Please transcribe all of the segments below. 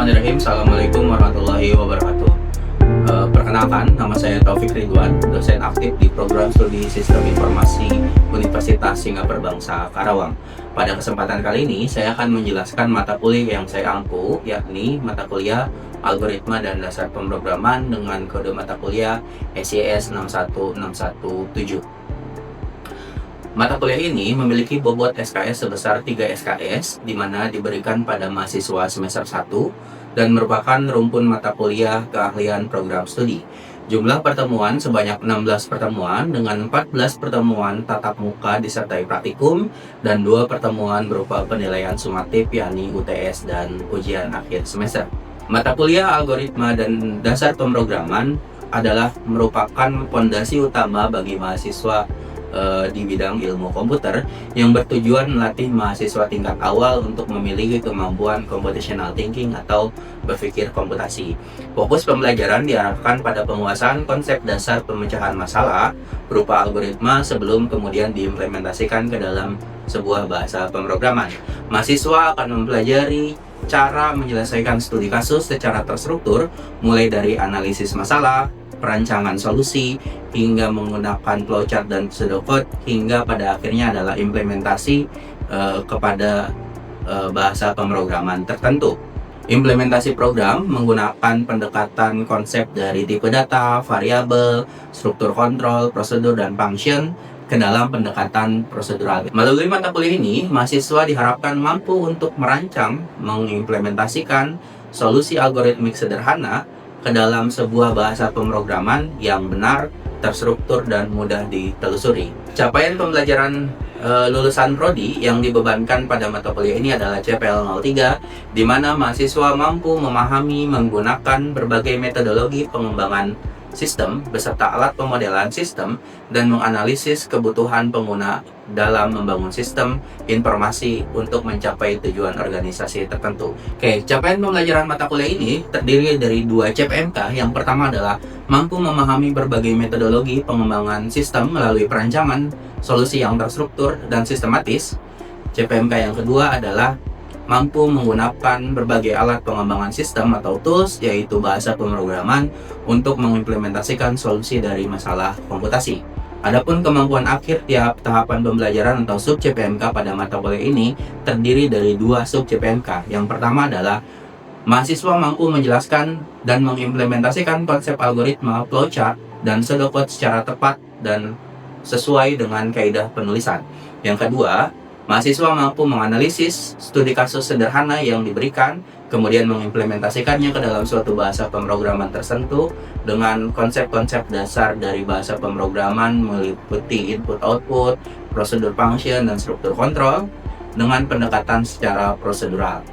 Bismillahirrahmanirrahim. Assalamualaikum warahmatullahi wabarakatuh. Perkenalkan, nama saya Taufik Ridwan, dosen aktif di Program Studi Sistem Informasi Universitas Singapura Bangsa Karawang. Pada kesempatan kali ini, saya akan menjelaskan mata kuliah yang saya ampu, yakni mata kuliah Algoritma dan Dasar Pemrograman dengan kode mata kuliah SYS 61617. Mata kuliah ini memiliki bobot SKS sebesar 3 SKS, di mana diberikan pada mahasiswa semester 1 dan merupakan rumpun mata kuliah keahlian program studi. Jumlah pertemuan sebanyak 16 pertemuan dengan 14 pertemuan tatap muka disertai praktikum dan 2 pertemuan berupa penilaian sumatif yakni UTS dan ujian akhir semester. Mata kuliah Algoritma dan Dasar Pemrograman adalah merupakan fondasi utama bagi mahasiswa di bidang ilmu komputer yang bertujuan melatih mahasiswa tingkat awal untuk memiliki kemampuan computational thinking atau berpikir komputasi. Fokus pembelajaran diarahkan pada penguasaan konsep dasar pemecahan masalah berupa algoritma sebelum kemudian diimplementasikan ke dalam sebuah bahasa pemrograman. Mahasiswa akan mempelajari cara menyelesaikan studi kasus secara terstruktur, mulai dari analisis masalah, perancangan solusi, hingga menggunakan flowchart dan pseudocode, hingga pada akhirnya adalah implementasi kepada bahasa pemrograman tertentu. Implementasi program menggunakan pendekatan konsep dari tipe data, variabel, struktur kontrol, prosedur, dan function ke dalam pendekatan prosedural. Melalui mata kuliah ini, mahasiswa diharapkan mampu untuk merancang, mengimplementasikan solusi algoritmik sederhana ke dalam sebuah bahasa pemrograman yang benar, terstruktur, dan mudah ditelusuri. Capaian pembelajaran lulusan prodi yang dibebankan pada mata kuliah ini adalah CPL 03, di mana mahasiswa mampu memahami, menggunakan berbagai metodologi pengembangan sistem beserta alat pemodelan sistem dan menganalisis kebutuhan pengguna dalam membangun sistem informasi untuk mencapai tujuan organisasi tertentu. Oke, capaian pembelajaran mata kuliah ini terdiri dari 2 CPMK. Yang pertama adalah mampu memahami berbagai metodologi pengembangan sistem melalui perancangan solusi yang terstruktur dan sistematis. CPMK yang kedua adalah mampu menggunakan berbagai alat pengembangan sistem atau tools, yaitu bahasa pemrograman, untuk mengimplementasikan solusi dari masalah komputasi. Adapun kemampuan akhir tiap tahapan pembelajaran atau sub CPMK pada mata kuliah ini terdiri dari 2 sub CPMK. Yang pertama adalah mahasiswa mampu menjelaskan dan mengimplementasikan konsep algoritma, flowchart, dan pseudocode secara tepat dan sesuai dengan kaidah penulisan. Yang kedua, mahasiswa mampu menganalisis studi kasus sederhana yang diberikan, kemudian mengimplementasikannya ke dalam suatu bahasa pemrograman tertentu dengan konsep-konsep dasar dari bahasa pemrograman meliputi input-output, prosedur function, dan struktur kontrol dengan pendekatan secara prosedural.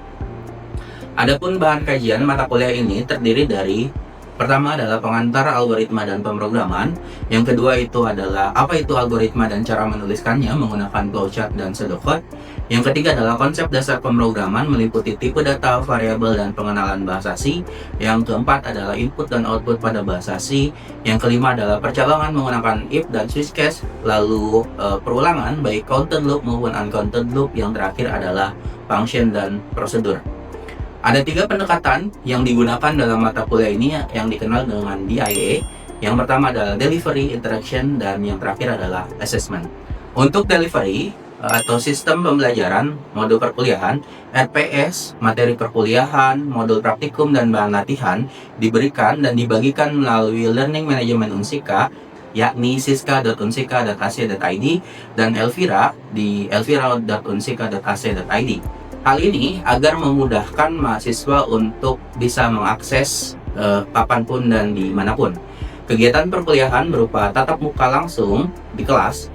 Adapun bahan kajian mata kuliah ini terdiri dari: pertama adalah pengantar algoritma dan pemrograman. Yang kedua itu adalah apa itu algoritma dan cara menuliskannya menggunakan flowchart dan pseudocode. Yang ketiga adalah konsep dasar pemrograman meliputi tipe data, variabel, dan pengenalan bahasa C. Yang keempat adalah input dan output pada bahasa C. Yang kelima adalah percabangan menggunakan if dan switch case. Lalu perulangan baik counted loop maupun uncounted loop. Yang terakhir adalah function dan prosedur. Ada 3 pendekatan yang digunakan dalam mata kuliah ini yang dikenal dengan DIA. Yang pertama adalah delivery, interaction, dan yang terakhir adalah assessment. Untuk delivery atau sistem pembelajaran modul perkuliahan, RPS, materi perkuliahan, modul praktikum, dan bahan latihan diberikan dan dibagikan melalui Learning Management Unsika, yakni siska.unsika.ac.id, dan Elvira di elvira.unsika.ac.id. Hal ini agar memudahkan mahasiswa untuk bisa mengakses kapanpun dan dimanapun. Kegiatan perkuliahan berupa tatap muka langsung di kelas,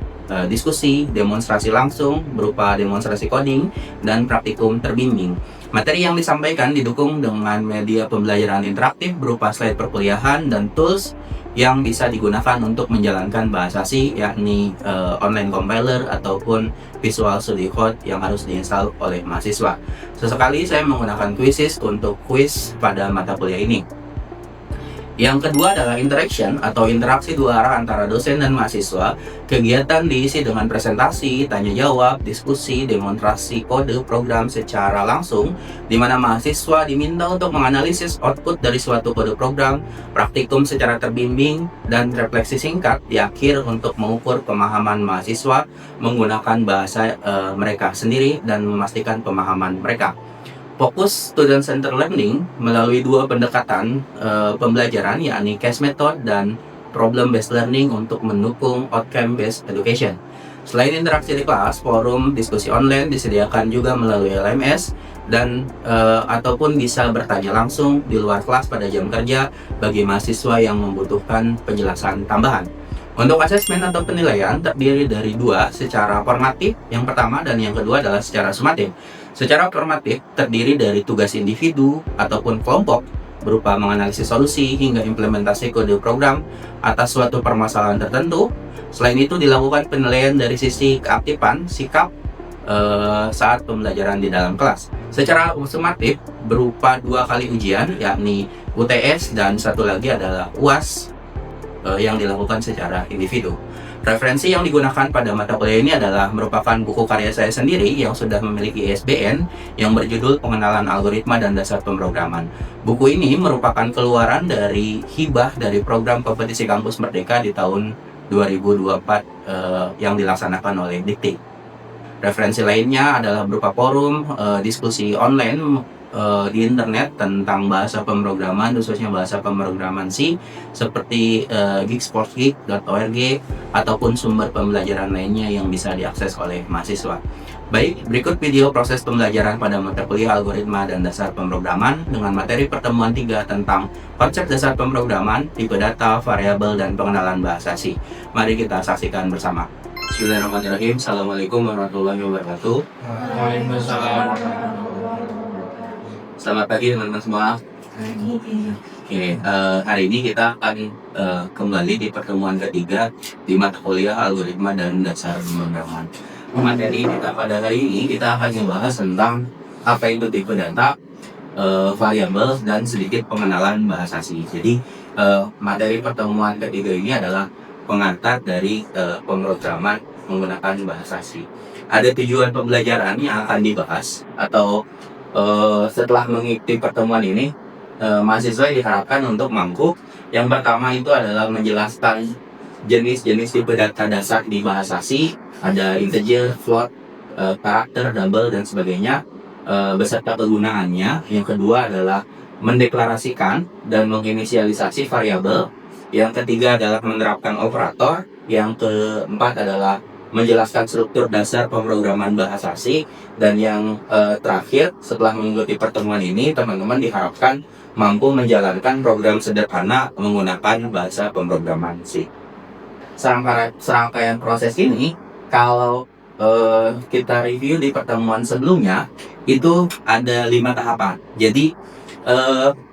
diskusi, demonstrasi langsung berupa demonstrasi coding, dan praktikum terbimbing. Materi yang disampaikan didukung dengan media pembelajaran interaktif berupa slide perkuliahan dan tools yang bisa digunakan untuk menjalankan bahasa C, yakni online compiler ataupun Visual Studio Code yang harus diinstal oleh mahasiswa. Sesekali saya menggunakan quizzes untuk quiz pada mata kuliah ini. Yang kedua adalah interaction atau interaksi dua arah antara dosen dan mahasiswa. Kegiatan diisi dengan presentasi, tanya jawab, diskusi, demonstrasi kode program secara langsung, di mana mahasiswa diminta untuk menganalisis output dari suatu kode program, praktikum secara terbimbing, dan refleksi singkat di akhir untuk mengukur pemahaman mahasiswa menggunakan bahasa mereka sendiri dan memastikan pemahaman mereka. Fokus student center learning melalui dua pendekatan pembelajaran, yakni case method dan problem based learning untuk mendukung outcome based education. Selain interaksi di kelas, forum diskusi online disediakan juga melalui LMS dan ataupun bisa bertanya langsung di luar kelas pada jam kerja bagi mahasiswa yang membutuhkan penjelasan tambahan. Untuk asesmen atau penilaian terdiri dari dua, secara formatif yang pertama dan yang kedua adalah secara sumatif. Secara formatif terdiri dari tugas individu ataupun kelompok berupa menganalisis solusi hingga implementasi kode program atas suatu permasalahan tertentu. Selain itu dilakukan penilaian dari sisi keaktifan sikap saat pembelajaran di dalam kelas. Secara sumatif berupa 2 kali ujian, yakni UTS dan satu lagi adalah UAS yang dilakukan secara individu. Referensi yang digunakan pada mata kuliah ini adalah merupakan buku karya saya sendiri yang sudah memiliki ISBN yang berjudul Pengenalan Algoritma dan Dasar Pemrograman. Buku ini merupakan keluaran dari hibah dari program kompetisi kampus Merdeka di tahun 2024 yang dilaksanakan oleh Dikti. Referensi lainnya adalah berupa forum, diskusi online di internet tentang bahasa pemrograman, khususnya bahasa pemrograman C, seperti geeksportsgeek.org ataupun sumber pembelajaran lainnya yang bisa diakses oleh mahasiswa. Baik, berikut video proses pembelajaran pada mata kuliah algoritma dan dasar pemrograman dengan materi pertemuan 3 tentang konsep dasar pemrograman, tipe data, variabel, dan pengenalan bahasa C. Mari kita saksikan bersama. Bismillahirrahmanirrahim. Assalamualaikum warahmatullahi wabarakatuh. Waalaikumsalam. Selamat pagi teman-teman semua. Oke, hari ini kita akan kembali di pertemuan ketiga di mata kuliah algoritma dan dasar pemrograman. Materi kita pada hari ini kita akan membahas tentang apa itu tipe data, variabel, dan sedikit pengenalan bahasa C. Jadi materi pertemuan ketiga ini adalah pengantar dari pemrograman menggunakan bahasa C. Ada tujuan pembelajaran yang akan dibahas atau setelah mengikuti pertemuan ini, mahasiswa diharapkan untuk mampu. Yang pertama itu adalah menjelaskan jenis-jenis tipe data dasar di bahasa C, ada integer, float, karakter, double, dan sebagainya, beserta kegunaannya. Yang kedua adalah mendeklarasikan dan menginisialisasi variabel. Yang ketiga adalah menerapkan operator. Yang keempat adalah menjelaskan struktur dasar pemrograman bahasa C. Dan yang terakhir, setelah mengikuti pertemuan ini, teman-teman diharapkan mampu menjalankan program sederhana menggunakan bahasa pemrograman C. Serangkaian proses ini, kalau kita review di pertemuan sebelumnya, itu ada 5 tahapan. Jadi,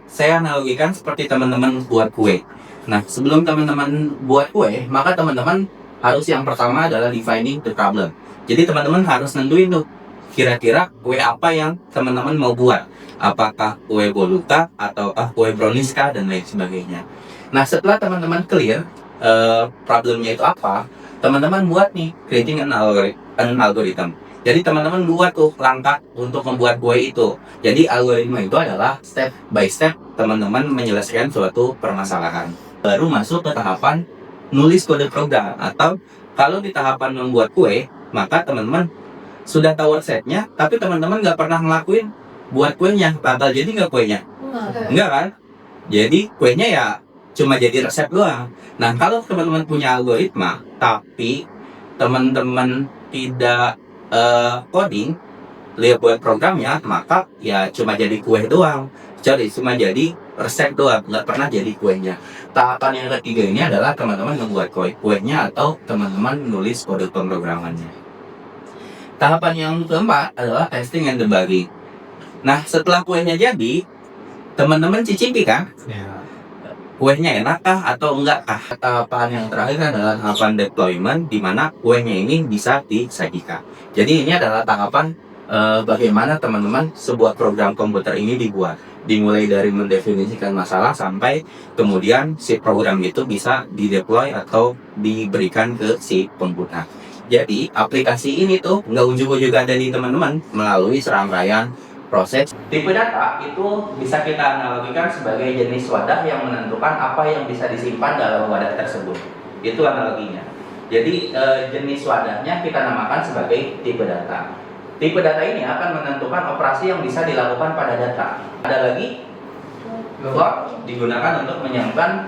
saya analogikan seperti teman-teman buat kue. Nah, sebelum teman-teman buat kue, maka teman-teman harus yang pertama adalah defining the problem. Jadi teman-teman harus nentuin tuh kira-kira kue apa yang teman-teman mau buat. Apakah kue voluta ataukah kue brownies dan lain sebagainya. Nah, setelah teman-teman clear problemnya itu apa, teman-teman buat nih creating an algorithm. Jadi teman-teman buat tuh langkah untuk membuat kue itu. Jadi algoritma itu adalah step by step teman-teman menyelesaikan suatu permasalahan. Baru masuk ke tahapan nulis kode program, atau kalau di tahapan membuat kue, maka teman-teman sudah tahu resepnya, tapi teman-teman nggak pernah ngelakuin buat kuenya. Bakal jadi nggak kuenya? Enggak kan? Jadi kuenya ya cuma jadi resep doang. Nah, kalau teman-teman punya algoritma, tapi teman-teman tidak coding, lihat buat programnya, maka ya cuma jadi kue doang. Jadi cuma jadi resep doang, nggak pernah jadi kuenya. Tahapan yang ketiga ini adalah teman-teman membuat kuenya atau teman-teman menulis kode pemrogramannya. Tahapan yang keempat adalah testing and debugging. Nah, setelah kuenya jadi, teman-teman cicipi kan? Kuenya enakkah atau enggak kah? Tahapan yang terakhir adalah tahapan deployment, di mana kuenya ini bisa disajikan. Jadi ini adalah tahapan bagaimana teman-teman sebuah program komputer ini dibuat. Dimulai dari mendefinisikan masalah sampai kemudian si program itu bisa dideploy atau diberikan ke si pengguna. Jadi aplikasi ini tuh nggak ujug-ujug ada di teman-teman melalui serangkaian proses. Tipe data itu bisa kita analogikan sebagai jenis wadah yang menentukan apa yang bisa disimpan dalam wadah tersebut. Itu analoginya. Jadi jenis wadahnya kita namakan sebagai tipe data. Tipe data ini akan menentukan operasi yang bisa dilakukan pada data. Ada lagi float digunakan untuk menyimpan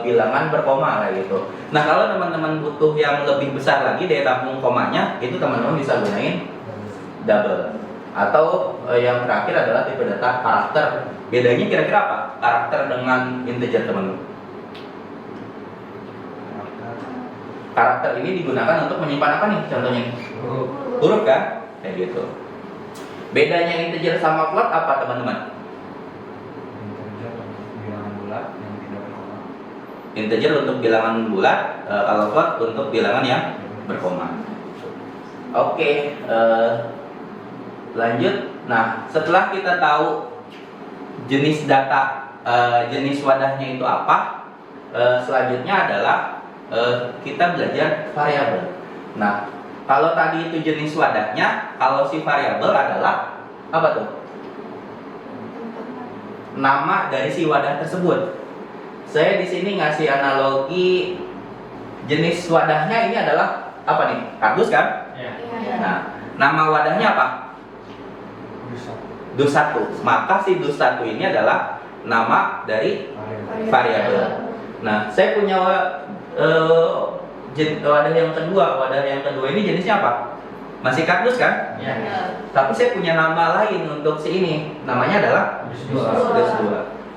bilangan berkoma kayak gitu. Nah, kalau teman-teman butuh yang lebih besar lagi daya tampung komanya, itu teman-teman bisa gunain double. Atau yang terakhir adalah tipe data karakter. Bedanya kira-kira apa? Karakter dengan integer, teman-teman. Karakter ini digunakan untuk menyimpan apa nih contohnya? Huruf kan? Kayak gitu. Bedanya integer sama float apa, teman-teman? Integer untuk bilangan bulat, kalau float untuk bilangan yang berkoma. Oke, lanjut. Nah, setelah kita tahu jenis data, jenis wadahnya itu apa, selanjutnya adalah kita belajar variabel. Nah, kalau tadi itu jenis wadahnya, kalau si variabel adalah apa tuh? Nama dari si wadah tersebut. Saya di sini ngasih analogi jenis wadahnya ini adalah apa nih? Kardus kan? Ya. Nah, nama wadahnya apa? Dus1. Maka si dus1 ini adalah nama dari variabel. Nah, saya punya wadah yang kedua. Wadah yang kedua ini jenisnya apa? Masih kardus kan? Ya. Tapi saya punya nama lain untuk si ini. Namanya adalah dus2.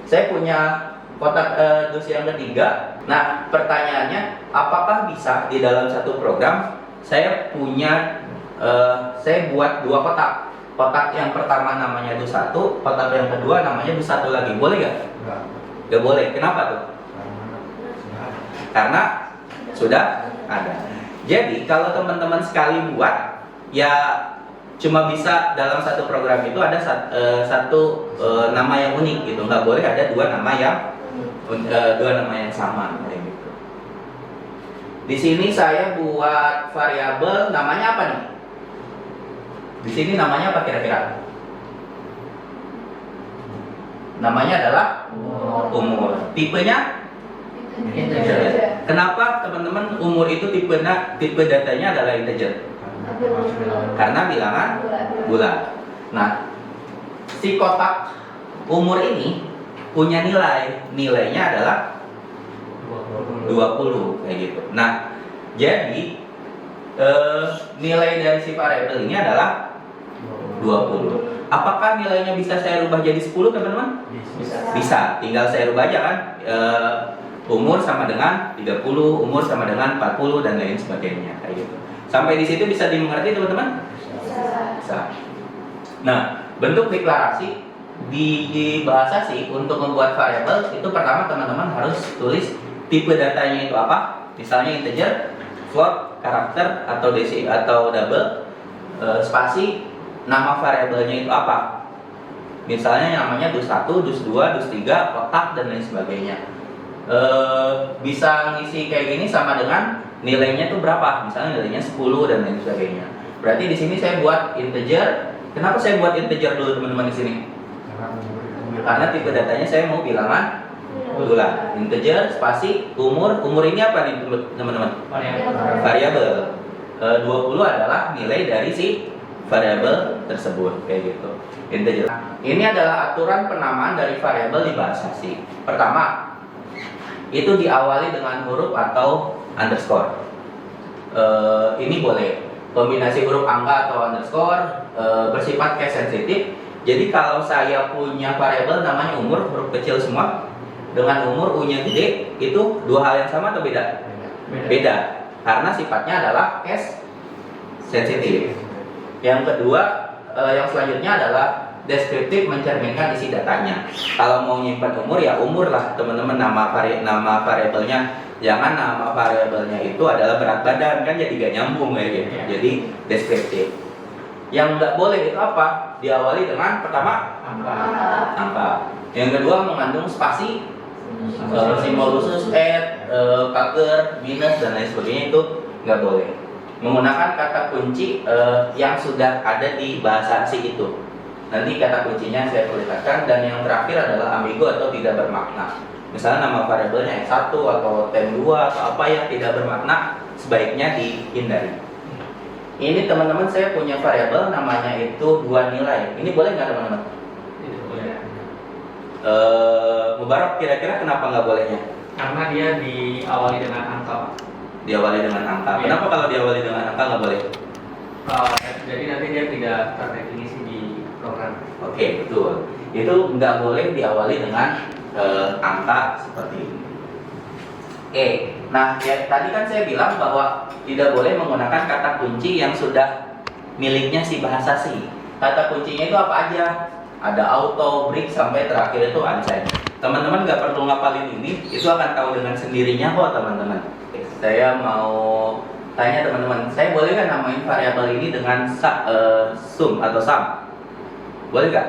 Saya punya kotak dus yang ketiga. Nah, pertanyaannya, apakah bisa di dalam satu program saya punya saya buat dua kotak? Kotak yang pertama namanya dus1, kotak yang kedua namanya dus1 lagi. Boleh nggak? Nggak boleh. Kenapa tuh? Karena sudah ada. Jadi kalau teman-teman sekali buat, ya cuma bisa dalam satu program itu ada satu nama yang unik gitu. Nggak boleh ada dua nama yang sama kayak gitu. Di sini saya buat variabel namanya apa nih? Di sini namanya apa kira-kira? Namanya adalah umur. Tipenya integer. Kenapa teman-teman umur itu tipe datanya adalah integer? Karena bilangan bulat. Nah, si kotak umur ini punya nilainya adalah 20 kayak gitu. Nah, jadi nilai dari si variabel ini adalah 20. Apakah nilainya bisa saya rubah jadi 10, teman-teman? Bisa. Tinggal saya rubah aja kan. Umur sama dengan 30, umur sama dengan 40 dan lain sebagainya kayak gitu. Sampai di situ bisa dimengerti, teman-teman? Bisa. Nah, bentuk deklarasi di bahasa C untuk membuat variabel itu pertama teman-teman harus tulis tipe datanya itu apa. Misalnya integer, float, karakter atau desi atau double, spasi, nama variabelnya itu apa. Misalnya namanya dus1, dus2, dus3, kotak dan lain sebagainya. Bisa ngisi kayak gini sama dengan nilainya tuh berapa, misalnya nilainya 10 dan lain sebagainya. Berarti di sini saya buat integer. Kenapa saya buat integer dulu, teman-teman, di sini? Karena tipe datanya saya mau bilangan bulat. Integer, spasi, umur. Umur ini apa nih, teman-teman? Variabel. 20 adalah nilai dari si variabel tersebut kayak gitu. Integer. Ini adalah aturan penamaan dari variabel di bahasa C. Pertama, itu diawali dengan huruf atau underscore. Ini boleh kombinasi huruf angka atau underscore, bersifat case sensitif. Jadi kalau saya punya variabel namanya umur, huruf kecil semua, dengan umur U-nya gede, itu dua hal yang sama atau beda? Beda. Karena sifatnya adalah case sensitif. Yang kedua, yang selanjutnya adalah deskriptif, mencerminkan isi datanya. Kalau mau nyimpan umur ya umur lah, teman-teman. Nama variabelnya, jangan nama variabelnya itu adalah berat badan, kan jadi gak nyambung kayak gitu. Jadi deskriptif. Yang nggak boleh itu apa? Diawali dengan pertama angka. Yang kedua mengandung spasi, simbol khusus, pagar, minus dan lain sebagainya, itu nggak boleh. Menggunakan kata kunci yang sudah ada di bahasa asing itu. Nanti kata kuncinya saya perlihatkan. Dan yang terakhir adalah ambigu atau tidak bermakna. Misalnya nama variabelnya S1 atau tem2 atau apa yang tidak bermakna, sebaiknya dihindari. Ini teman-teman, saya punya variabel namanya itu 2 nilai. Ini boleh nggak teman-teman? Tidak boleh. Mubarak, kira-kira kenapa nggak bolehnya? Karena dia diawali dengan angka, Pak. Diawali dengan angka. Iya. Kenapa kalau diawali dengan angka nggak boleh? Jadi nanti dia tidak terdefinisi di program. Oke, betul. Itu nggak boleh diawali dengan angka seperti ini. Nah ya, tadi kan saya bilang bahwa tidak boleh menggunakan kata kunci yang sudah miliknya si bahasa C. Kata kuncinya itu apa aja? Ada auto, break, sampai terakhir itu unsigned. Teman-teman nggak perlu ngapalin ini, itu akan tahu dengan sendirinya kok teman-teman. Saya mau tanya teman-teman, saya boleh nggak namain variabel ini dengan sum atau sum? Boleh nggak?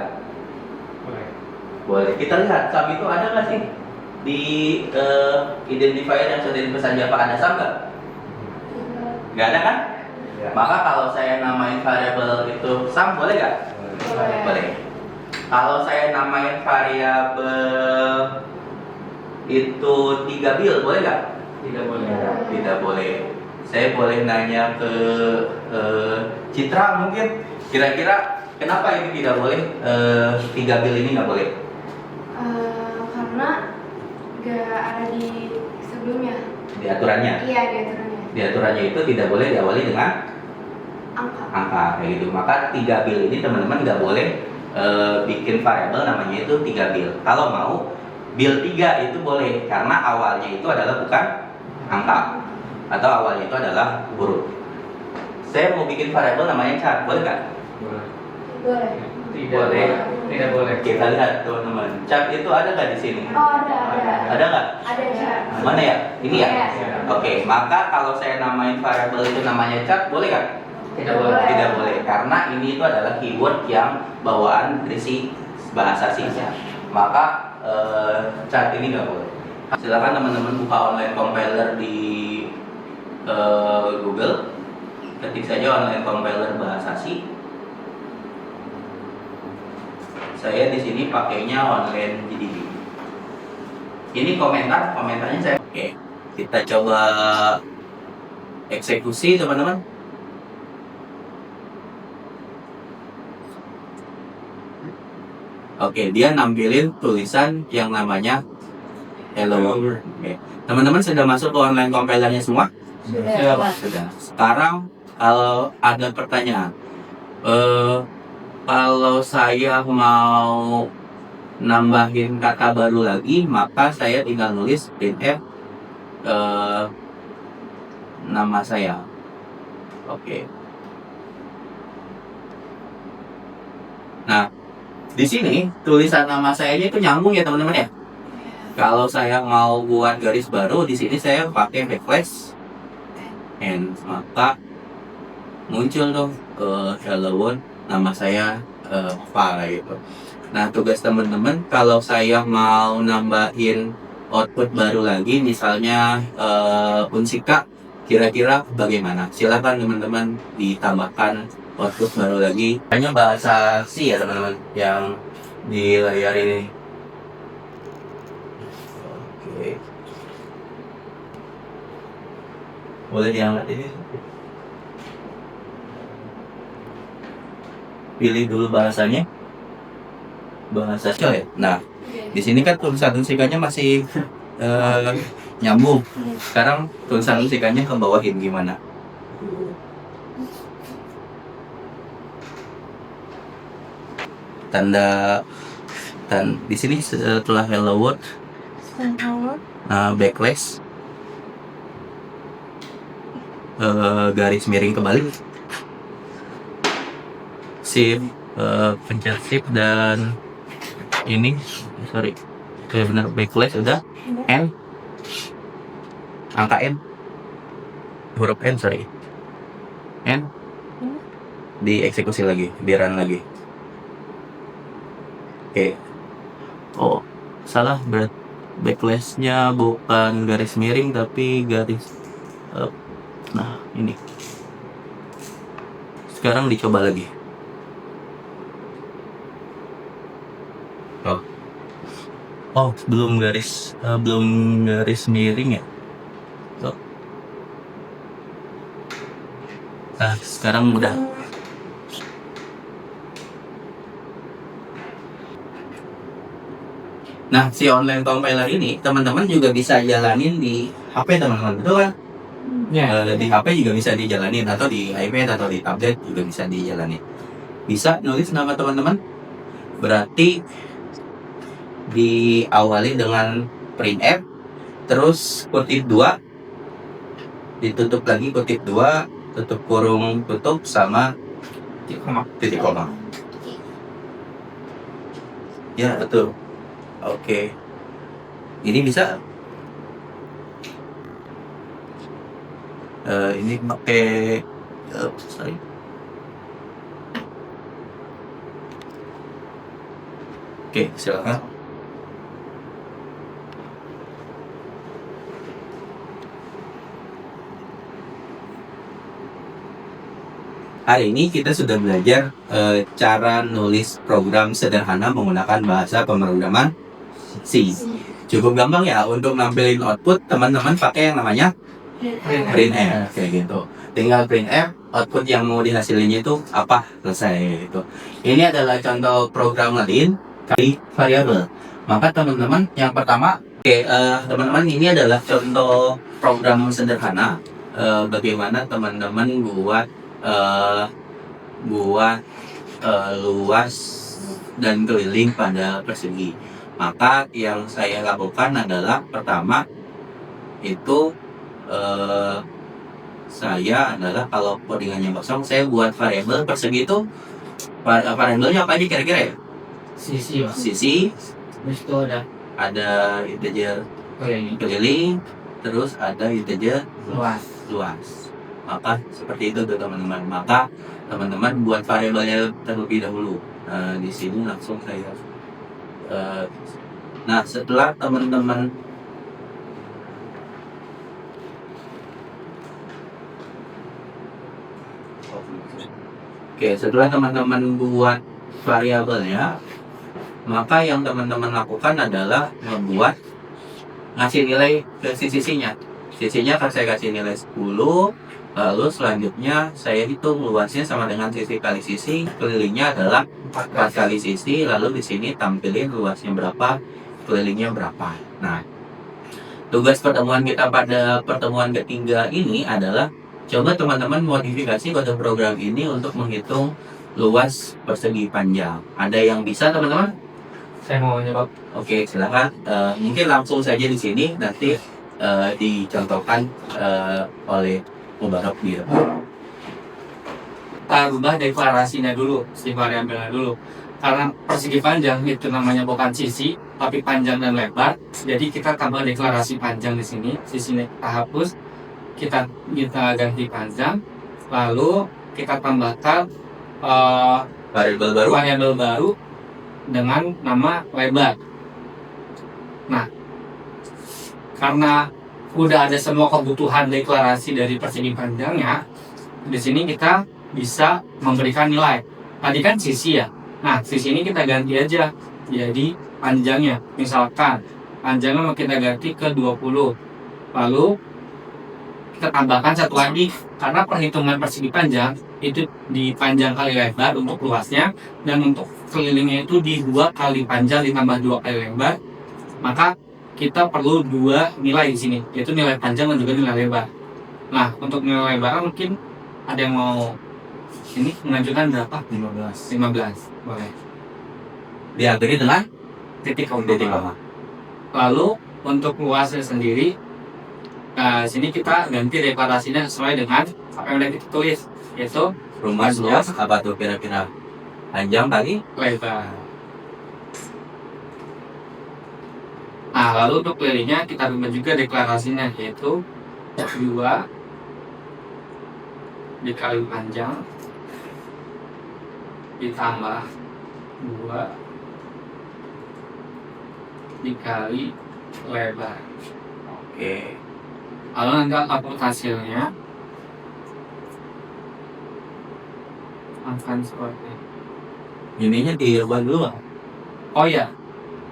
Boleh. Boleh. Kita lihat sum itu ada nggak sih di identifier yang sudah dipesan Java, ada sum nggak? Nggak ada kan? Ya. Maka kalau saya namain variabel itu sum, boleh nggak? Boleh. Kalau saya namain variabel itu 3 bil, boleh nggak? Tidak boleh. Tidak boleh. Saya boleh nanya ke Citra mungkin, kira-kira kenapa ini tidak boleh? 3 bil ini nggak boleh? Karena gak ada di sebelumnya. Di aturannya. Iya, di aturannya. Di aturannya itu tidak boleh diawali dengan angka kayak gitu. Maka 3 bil ini teman-teman nggak boleh bikin variabel namanya itu 3 bil. Kalau mau bil 3 itu boleh, karena awalnya itu adalah bukan angka, atau awalnya itu adalah huruf. Saya mau bikin variabel namanya char, boleh nggak? Boleh. Boleh. Tidak Boleh. Tidak boleh. Kita lihat teman-teman, char itu ada nggak di sini? Oh, ada. Ada nggak? Ada chart. Mana ya? Ini ya? Iya. Oke, maka kalau saya namain variabel itu namanya char, boleh nggak? Tidak boleh. Tidak boleh, karena ini itu adalah keyword yang bawaan dari si bahasa C. Maka chart ini nggak boleh. Silakan teman-teman buka online compiler di Google, ketik saja online compiler bahasa C. Saya di sini pakainya online GDB. Ini komentarnya saya. Oke, kita coba eksekusi teman-teman. Oke, dia nampilin tulisan yang namanya hello world. Oke. Teman-teman sudah masuk ke online compilernya semua? Sudah, Pak. Sudah. Sekarang kalau ada pertanyaan, kalau saya mau nambahin kata baru lagi, maka saya tinggal nulis printf nama saya. Oke. Nah, di sini tulisan nama saya itu nyambung ya teman-teman ya. Kalau saya mau buat garis baru, di sini saya pakai backslash and, maka muncul dong ke hello world nama saya apa gitu. Nah, tugas teman-teman kalau saya mau nambahin output baru lagi, misalnya unsika, kira-kira bagaimana? Silakan teman-teman ditambahkan output baru lagi. Hanya bahasa C ya teman-teman yang di layar ini. Oke. Boleh diangkat ini? Pilih dulu bahasanya. Bahasa C ya. Nah, di sini kan tulisan unsikanya masih nyambung. Sekarang tulisan unsikanya ke bawahin gimana? Tanda di sini setelah hello world, backslash, garis miring kebalik, shift, pencet shift dan ini benar backslash udah, n, angka n, huruf n, n, dieksekusi lagi, di run lagi. Oke. Oh, salah, backlashnya bukan garis miring tapi garis nah ini. Sekarang dicoba lagi. Oh, belum garis miring ya. Oh. Nah, sekarang udah. Nah, si online compiler ini teman-teman juga bisa jalanin di HP teman-teman, betul kan? Di HP juga bisa dijalanin, atau di iPad atau di tablet juga bisa dijalanin. Bisa nulis nama teman-teman, berarti diawali dengan printf, terus kutip 2, ditutup lagi kutip 2, tutup kurung tutup sama titik koma. Ya, betul. Oke. Ini bisa ini pakai sorry. Oke, silakan. Hari ini kita sudah belajar cara nulis program sederhana menggunakan bahasa pemrograman C. Cukup gampang ya untuk nampilin output, teman-teman pakai yang namanya printf kayak gitu. Tinggal printf, output yang mau dihasilin itu apa, selesai gitu. Ini adalah contoh program lain kali variabel. Maka teman-teman yang pertama, teman-teman ini adalah contoh program sederhana bagaimana teman-teman buat luas dan keliling pada persegi. Maka yang saya lakukan adalah pertama itu saya adalah kalau codingannya kosong, saya buat variabel persegi itu variabelnya apa aja kira-kira ya? Sisi. Terus itu ada integer keliling, terus ada integer luas. Maka seperti itu tuh teman-teman. Maka teman-teman buat variabelnya terlebih dahulu. Di sini langsung saya. Nah, setelah teman-teman setelah teman-teman buat variabelnya, maka yang teman-teman lakukan adalah membuat ngasih nilai ke sisinya. Sisinya kan saya kasih nilai 10. Lalu selanjutnya saya hitung luasnya sama dengan sisi kali sisi, kelilingnya adalah 4 kali sisi, lalu di sini tampilin luasnya berapa, kelilingnya berapa. Nah, tugas pertemuan kita pada pertemuan ketiga ini adalah coba teman-teman modifikasi kode program ini untuk menghitung luas persegi panjang. Ada yang bisa teman-teman? saya mau nyoba. Oke, silakan. Mungkin langsung saja di sini, nanti dicontohkan oleh Mubarak di depan. Kita rubah deklarasinya dulu, si variabelnya dulu. Karena persegi panjang itu namanya bukan sisi, tapi panjang dan lebar. Jadi kita tambah deklarasi panjang di sini. Sisinya kita hapus, kita ganti panjang. Lalu kita tambahkan variabel baru dengan nama lebar. Nah, karena udah ada semua kebutuhan deklarasi dari persegi panjangnya, di sini kita bisa memberikan nilai. Tadi kan sisi ya. Nah, sisi ini kita ganti aja jadi panjangnya. Misalkan panjangnya mau kita ganti ke 20. Lalu kita tambahkan satu lagi, karena perhitungan persegi panjang itu di panjang kali lebar untuk luasnya, dan untuk kelilingnya itu di 2 kali panjang ditambah 2 kali lebar. Maka kita perlu 2 nilai di sini, yaitu nilai panjang dan juga nilai lebar. Nah, untuk nilai lebar mungkin ada yang mau ini mengajukan berapa? 15. Boleh. Diakhiri dengan Titik titik koma. koma. Lalu untuk luasnya sendiri, sini kita ganti deklarasinya sesuai dengan apa yang udah kita tulis, yaitu Rumus luas apa tuh kira-kira? Panjang kali lebar. Nah, lalu untuk kelilingnya kita rubah juga deklarasinya, yaitu 2 dikali panjang ditambah 2 dikali lebar. Oke. Lalu nanti output hasilnya akan seperti Ininya dirubah dulu Bang. oh ya,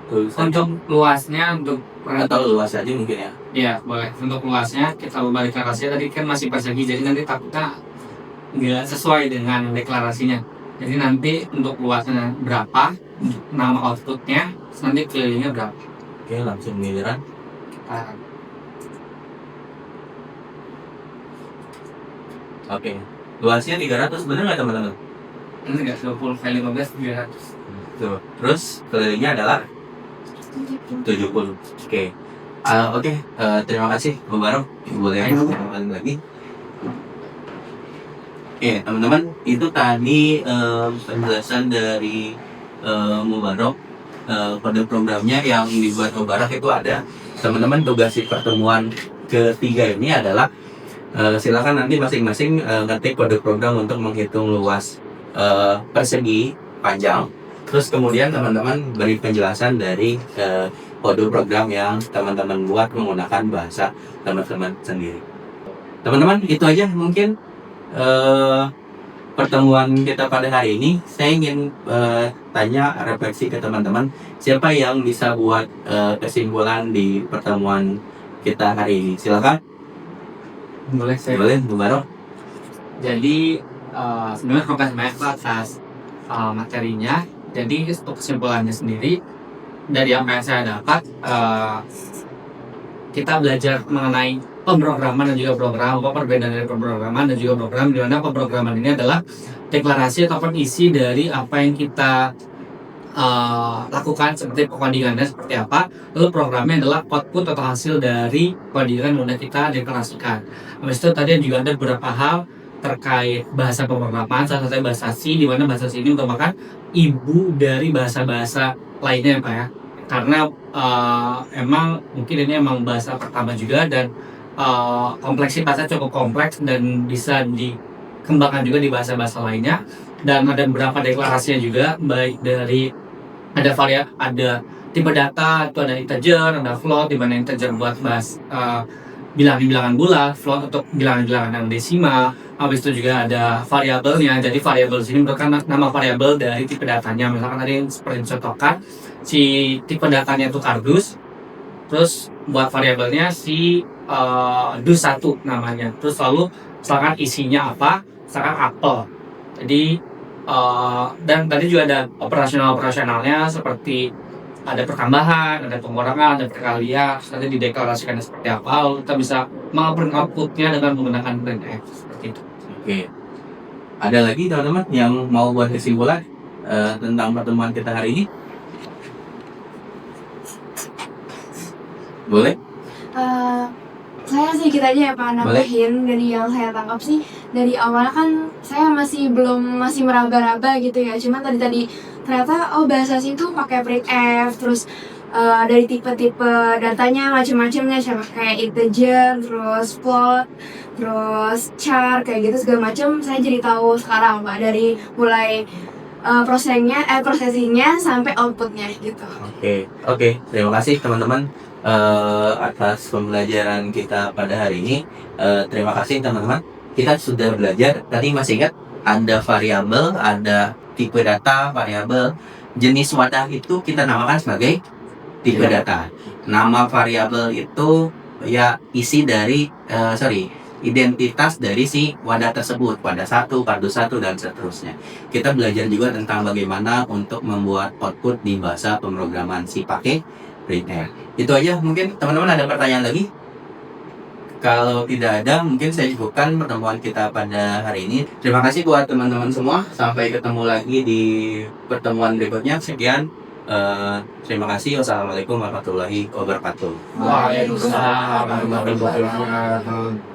Tulisan untuk luasnya untuk atau luas aja mungkin ya. ya boleh, untuk luasnya kita ubah deklarasinya tadi kan masih persegi, jadi nanti takutnya nggak sesuai dengan deklarasinya. Jadi nanti untuk luasnya berapa, nama outputnya, nanti kelilingnya berapa. Oke, langsung giliran. Nah, Oke. Luasnya 300 bener nggak teman-teman? ini nggak 20 kali 15 300. Tuh. Terus kelilingnya adalah 70. Oke. Oke, terima kasih Bu Barok. Boleh kembali lagi. Oke, teman-teman, itu tadi penjelasan dari Mubarok. Kode programnya yang dibuat Mubarok itu ada. Teman-teman, tugas di pertemuan ketiga ini adalah silakan nanti masing-masing ngetik kode program untuk menghitung luas persegi panjang. Terus kemudian teman-teman beri penjelasan dari kode program yang teman-teman buat menggunakan bahasa teman-teman sendiri. Teman-teman, itu aja mungkin pertemuan kita pada hari ini. Saya ingin tanya refleksi ke teman-teman, siapa yang bisa buat kesimpulan di pertemuan kita hari ini? Silakan. Boleh saya. Boleh, Bu Barok. Jadi sebenarnya terima kasih banyak Pak atas materinya. Jadi untuk kesimpulannya sendiri dari apa yang saya dapat, kita belajar mengenai pemrograman dan juga program, apa perbedaan dari pemrograman dan juga program, di mana pemrograman ini adalah deklarasi ataupun isi dari apa yang kita lakukan, seperti codingannya seperti apa, lalu programnya adalah output atau hasil dari codingan yang sudah kita deklarasikan. Habis itu tadi juga ada beberapa hal terkait bahasa pemrograman, salah satunya bahasa C, di mana bahasa C ini merupakan ibu dari bahasa-bahasa lainnya Pak ya, karena emang mungkin ini emang bahasa pertama juga, dan kompleksitasnya cukup kompleks dan bisa dikembangkan juga di bahasa-bahasa lainnya. Dan ada beberapa deklarasinya juga, baik dari ada variabel, ada tipe data, itu ada integer, ada float, di mana integer buat bilangan-bilangan bulat, float untuk bilangan-bilangan yang desimal. Habis itu juga ada variabelnya, jadi variabel sini merupakan nama variabel dari tipe datanya. Misalkan tadi seperti dicontohkan, si tipe datanya itu kardus, terus buat variabelnya si dus1 namanya, terus lalu misalkan isinya apa, misalkan apel. Jadi dan tadi juga ada operasionalnya, seperti ada pertambahan, ada pengurangan, ada perkalian, nanti dideklarasikannya seperti apa, lalu kita bisa meng-print outputnya dengan menggunakan printf seperti itu. Oke. Ada lagi teman-teman yang mau buat kesimpulan tentang pertemuan kita hari ini? Boleh? Saya sedikit aja ya Pak nambahin. Dari yang saya tangkap sih, dari awalnya kan saya masih meraba-raba gitu ya, cuman tadi ternyata bahasa sih tuh pakai printf, terus dari tipe-tipe datanya macam-macamnya, kayak integer, terus float, terus char, kayak gitu segala macam. Saya jadi tahu sekarang Pak, dari mulai prosesinya sampai outputnya gitu. Oke. Terima kasih teman-teman atas pembelajaran kita pada hari ini. Terima kasih teman-teman. Kita sudah belajar, tadi masih ingat ada variabel, ada tipe data, variabel, jenis wadah itu kita namakan sebagai tipe data. Nama variabel itu ya isi dari identitas dari si wadah tersebut, wadah 1, kardus 1 dan seterusnya. Kita belajar juga tentang bagaimana untuk membuat output di bahasa pemrograman C pakai printf. Itu aja, mungkin teman-teman ada pertanyaan lagi? Kalau tidak ada, mungkin saya cukupkan pertemuan kita pada hari ini. Terima kasih buat teman-teman semua. Sampai ketemu lagi di pertemuan berikutnya. Sekian. Terima kasih. Wassalamualaikum warahmatullahi wabarakatuh. Waalaikumsalam warahmatullahi wabarakatuh.